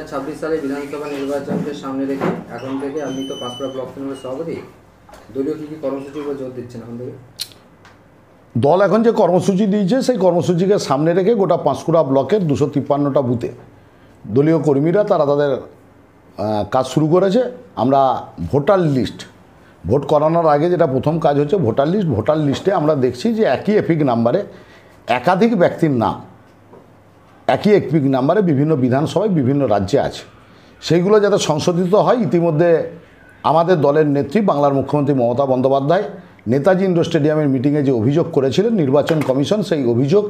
2026 সালে বিধানসভা নির্বাচনকে সামনে রেখে এখন থেকে আপনি তো পাঁশকুড়া ব্লক তৃণমূলের সভাপতি, দলীয় কী কর্মসূচির উপর জোর দিচ্ছেন এখন থেকে? দল এখন যে কর্মসূচি দিয়েছে সেই কর্মসূচিকে সামনে রেখে গোটা পাঁশকুড়া ব্লকের 253টা বুথে দলীয় কর্মীরা তারা তাদের কাজ শুরু করেছে। আমরা ভোটার লিস্ট ভোট করানোর আগে যেটা প্রথম কাজ হচ্ছে ভোটার লিস্টে আমরা দেখছি যে একই এপিক নাম্বারে একাধিক ব্যক্তির নাম একই এপিক নাম্বারে বিভিন্ন বিধানসভায় বিভিন্ন রাজ্যে আছে, সেইগুলো যাতে সংশোধিত হয়। ইতিমধ্যে আমাদের দলের নেত্রী বাংলার মুখ্যমন্ত্রী মমতা বন্দ্যোপাধ্যায় নেতাজি ইন্ডোর স্টেডিয়ামের মিটিংয়ে যে অভিযোগ করেছিলেন নির্বাচন কমিশন সেই অভিযোগ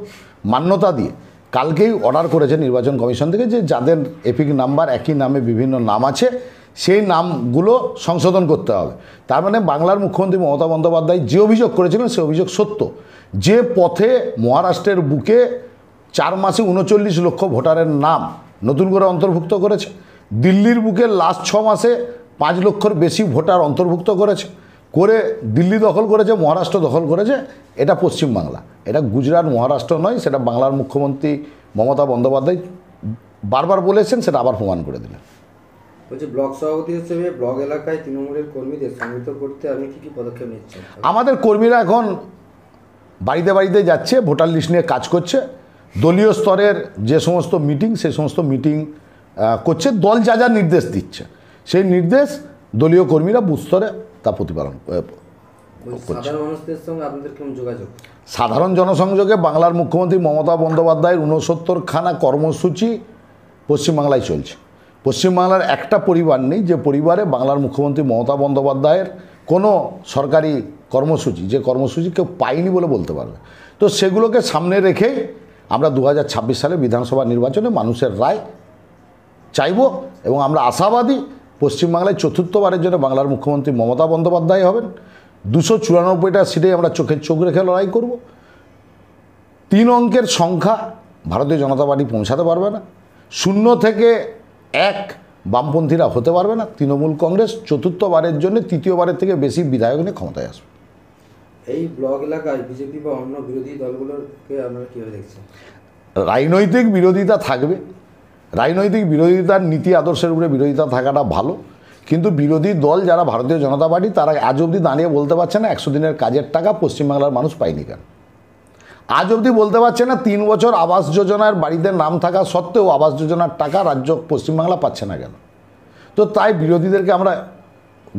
মান্যতা দিয়ে কালকেই অর্ডার করেছে নির্বাচন কমিশন থেকে যে যাদের এপিক নাম্বার একই নামে বিভিন্ন নাম আছে সেই নামগুলো সংশোধন করতে হবে। তার মানে বাংলার মুখ্যমন্ত্রী মমতা বন্দ্যোপাধ্যায় যে অভিযোগ করেছিলেন সে অভিযোগ সত্য। যে পথে মহারাষ্ট্রের বুকে 4 মাসে 39 লক্ষ ভোটারের নাম নতুন করে অন্তর্ভুক্ত করেছে, দিল্লির বুকে লাস্ট 6 মাসে 5 লক্ষর বেশি ভোটার অন্তর্ভুক্ত করেছে, করে দিল্লি দখল করেছে, মহারাষ্ট্র দখল করেছে, এটা পশ্চিমবাংলা, এটা গুজরাট মহারাষ্ট্র নয়। সেটা বাংলার মুখ্যমন্ত্রী মমতা বন্দ্যোপাধ্যায় বারবার বলেছেন, সেটা আবার প্রমাণ করে দিলেন। বলছি, ব্লক সভাপতি হিসেবে ব্লক এলাকায় তৃণমূলের কর্মীদের সংগঠিত করতে আপনি কী কী পদক্ষেপ নিচ্ছেন? আমাদের কর্মীরা এখন বাড়িতে বাড়িতে যাচ্ছে, ভোটার লিস্ট নিয়ে কাজ করছে, দলীয় স্তরের যে সমস্ত মিটিং সেই সমস্ত মিটিং করছে, দল যা যা নির্দেশ দিচ্ছে সেই নির্দেশ দলীয় কর্মীরা বুথ স্তরে তা প্রতিপালন করছে। সাধারণ মানুষদের সঙ্গে আপনাদের কেমন যোগাযোগ? সাধারণ জনসংযোগে বাংলার মুখ্যমন্ত্রী মমতা বন্দ্যোপাধ্যায়ের 69খানা কর্মসূচি পশ্চিমবাংলায় চলছে। পশ্চিমবাংলার একটা পরিবার নেই যে পরিবারে বাংলার মুখ্যমন্ত্রী মমতা বন্দ্যোপাধ্যায়ের কোনো সরকারি কর্মসূচি যে কর্মসূচি কেউ পায়নি বলে বলতে পারবে। তো সেগুলোকে সামনে রেখেই আমরা 2026 সালে বিধানসভা নির্বাচনে মানুষের রায় চাইব এবং আমরা আশাবাদী পশ্চিমবাংলায় চতুর্থবারের জন্য বাংলার মুখ্যমন্ত্রী মমতা বন্দ্যোপাধ্যায় হবেন। 294টা সিটে আমরা চোখে চোখ রেখে লড়াই করব। 3 অঙ্কের সংখ্যা ভারতীয় জনতা পার্টি পৌঁছাতে পারবে না, 0 থেকে 1 বামপন্থীরা হতে পারবে না। তৃণমূল কংগ্রেস চতুর্থবারের জন্য তৃতীয়বারের থেকে বেশি বিধায়ক নিয়ে ক্ষমতায় আসবে। এই ব্লক এলাকায় বিজেপি বা অন্য বিরোধী দলগুলোকে আপনারা কীভাবে দেখছেন? রাজনৈতিক বিরোধিতা থাকবে, রাজনৈতিক বিরোধিতার নীতি আদর্শের উপরে বিরোধিতা থাকাটা ভালো, কিন্তু বিরোধী দল যারা ভারতীয় জনতা পার্টি তারা আজ অবধি দাঁড়িয়ে বলতে পারছে না 100 দিনের কাজের টাকা পশ্চিমবাংলার মানুষ পায়নি কেন। আজ অবধি বলতে পারছে না 3 বছর আবাস যোজনার বাড়িতে নাম থাকা সত্ত্বেও আবাস যোজনার টাকা রাজ্য পশ্চিমবাংলা পাচ্ছে না কেন। তো তাই বিরোধীদেরকে আমরা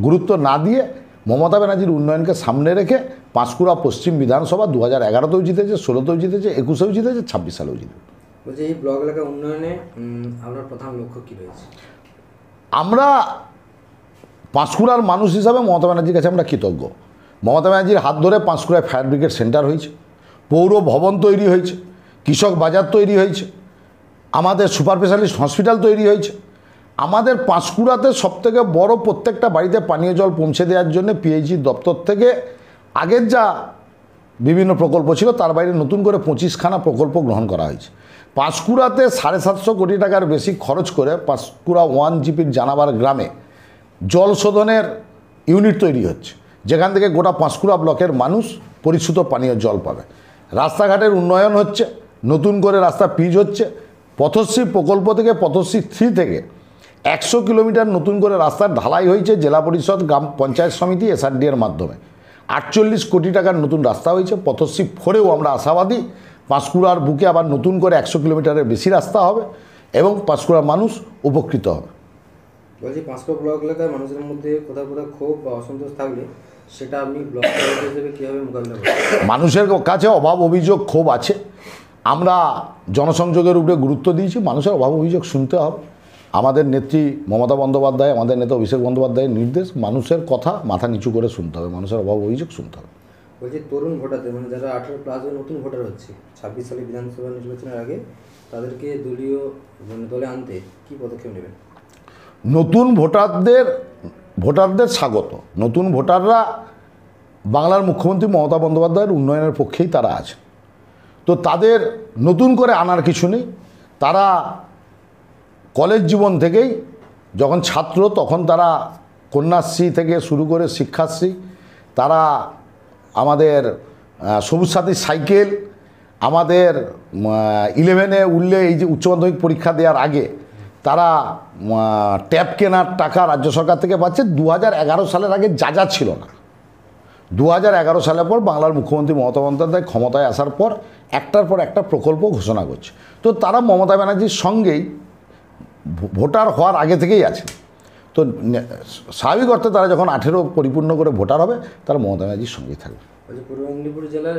গুরুত্ব না দিয়ে মমতা ব্যানার্জির উন্নয়নকে সামনে রেখে পাঁশকুড়া পশ্চিম বিধানসভা 2011তেও জিতেছে, 16তেও জিতেছে, 21এও জিতেছে, 26 সালেও জিতেছে। বলছি, এই ব্লক এলাকা উন্নয়নে আপনার প্রধান লক্ষ্য কী রয়েছে? আমরা পাঁশকুড়ার মানুষ হিসাবে মমতা ব্যানার্জির কাছে আমরা কৃতজ্ঞ। মমতা ব্যানার্জির হাত ধরে পাঁশকুড়ায় ফায়ার ব্রিগেড সেন্টার হয়েছে, পৌর ভবন তৈরি হয়েছে, কৃষক বাজার তৈরি হয়েছে, আমাদের সুপার স্পেশালিস্ট হসপিটাল তৈরি হয়েছে। আমাদের পাঁশকুড়াতে সবথেকে বড় প্রত্যেকটা বাড়িতে পানীয় জল পৌঁছে দেওয়ার জন্য পিএইচই দপ্তর থেকে আগের যা বিভিন্ন প্রকল্প ছিল তার বাইরে নতুন করে 25খানা প্রকল্প গ্রহণ করা হয়েছে। পাঁশকুড়াতে 750 কোটি টাকার বেশি খরচ করে পাঁশকুড়া 1 জিপির জানাবার গ্রামে জল শোধনের ইউনিট তৈরি হচ্ছে, যেখান থেকে গোটা পাঁশকুড়া ব্লকের মানুষ পরিশুদ্ধ পানীয় জল পাবে। রাস্তাঘাটের উন্নয়ন হচ্ছে, নতুন করে রাস্তা পিচ হচ্ছে। পথশ্রী প্রকল্প থেকে পথশ্রী 3 থেকে 100 কিলোমিটার নতুন করে রাস্তার ঢালাই হয়েছে জেলা পরিষদ, গ্রাম পঞ্চায়েত সমিতি, এসআরডি এর মাধ্যমে। 48 কোটি টাকার নতুন রাস্তা হয়েছে। পথশ্রী 4এও আমরা আশাবাদী পাঁশকুড়ার বুকে আবার নতুন করে 100 কিলোমিটারের বেশি রাস্তা হবে এবং পাঁশকুড়ার মানুষ উপকৃত হবে। বলছি, পাঁশকুড়া ব্লক এলাকায় মানুষের মধ্যে কোথাও কোথাও ক্ষোভ বা অসন্তোষ থাকলে সেটা আপনি ব্লক সভাপতি হিসেবে কীভাবে মোকাবিলা করবেন? মানুষের কাছে অভাব অভিযোগ ক্ষোভ আছে, আমরা জনসংযোগের উপরে গুরুত্ব দিয়েছি। মানুষের অভাব অভিযোগ শুনতে হবে। আমাদের নেত্রী মমতা বন্দ্যোপাধ্যায়, আমাদের নেতা অভিষেক বন্দ্যোপাধ্যায়ের নির্দেশ, মানুষের কথা মাথা নিচু করে শুনতে হবে, মানুষের অভাব অভিযোগ শুনতে হবে। বলছি, তরুণ ভোটারদের মানে যারা 18+ নতুন ভোটার হচ্ছে 26 সালে বিধানসভা নির্বাচনের আগে তাদেরকে দলীয় দলে আনতে কী পদক্ষেপ নেবেন? নতুন ভোটারদের স্বাগত। নতুন ভোটাররা বাংলার মুখ্যমন্ত্রী মমতা বন্দ্যোপাধ্যায়ের উন্নয়নের পক্ষেই তারা আছে। তো তাদের নতুন করে আনার কিছু নেই। তারা কলেজ জীবন থেকেই যখন ছাত্র তখন তারা কন্যাশ্রী থেকে শুরু করে শিক্ষাশ্রী, তারা আমাদের সবুজ সাথী সাইকেল, আমাদের 11-এ উঠলে এই যে উচ্চ মাধ্যমিক পরীক্ষা দেওয়ার আগে তারা ট্যাব কেনার টাকা রাজ্য সরকার থেকে পাচ্ছে 2011 সালের আগে যা যা ছিল না। 2011 সালের পর বাংলার মুখ্যমন্ত্রী মমতা বন্দ্যোপাধ্যায় ক্ষমতায় আসার পর একটার পর একটা প্রকল্প ঘোষণা করছে। তো তারা মমতা ব্যানার্জির সঙ্গেই ভোটার হওয়ার আগে থেকেই আছে। তো স্বাভাবিক অর্থে তারা যখন 18 পরিপূর্ণ করে ভোটার হবে তারা মমতা ব্যানার্জির সঙ্গেই থাকবে। পূর্ব মেদিনীপুর জেলার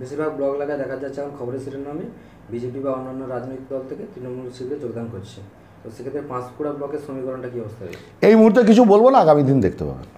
বেশিরভাগ ব্লক এলাকায় দেখা যাচ্ছে এখন খবরের শিরোনামে বিজেপি বা অন্যান্য রাজনৈতিক দল থেকে তৃণমূল শিবিরে যোগদান করছে। তো সেক্ষেত্রে পাঁশকুড়া ব্লকের সমীকরণটা কী অবস্থা রয়েছে? এই মুহূর্তে কিছু বলবো না, আগামী দিন দেখতে পাবেন।